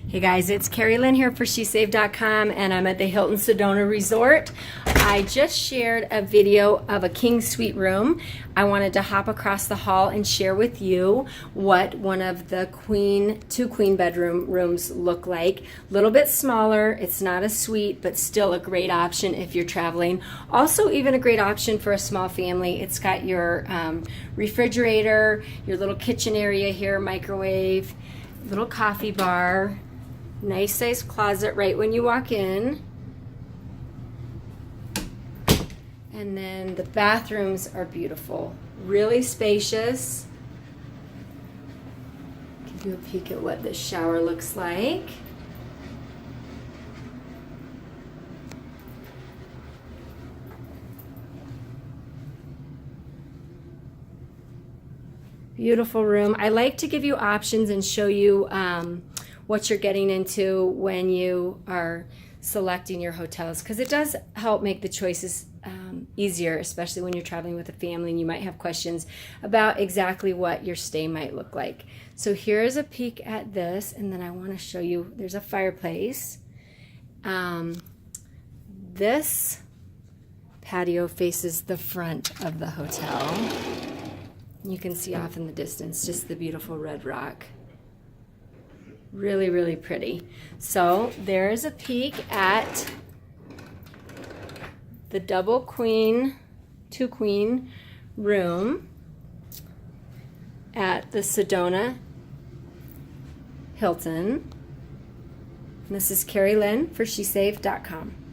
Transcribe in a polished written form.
Hey guys, it's Carrie Lynn here for SheSave.com, and I'm at the Hilton Sedona Resort. I just shared a video of a king suite room. I wanted to hop across the hall and share with you what one of the two queen bedroom rooms look like. A little bit smaller, it's not a suite, but still a great option if you're traveling. Also even a great option for a small family. It's got your refrigerator, your little kitchen area here, microwave, little coffee bar, nice sized closet right when you walk in. And then the bathrooms are beautiful, really spacious. Give you a peek at what this shower looks like. Beautiful room. I like to give you options and show you what you're getting into when you are selecting your hotels, because it does help make the choices easier, especially when you're traveling with a family and you might have questions about exactly what your stay might look like. So here's a peek at this, and then I want to show you, there's a fireplace. This patio faces the front of the hotel. You can see off in the distance just the beautiful red rock. Really, really pretty. So there's a peek at the double queen, two queen room at the Sedona Hilton. This is Carrie Lynn for SheSave.com.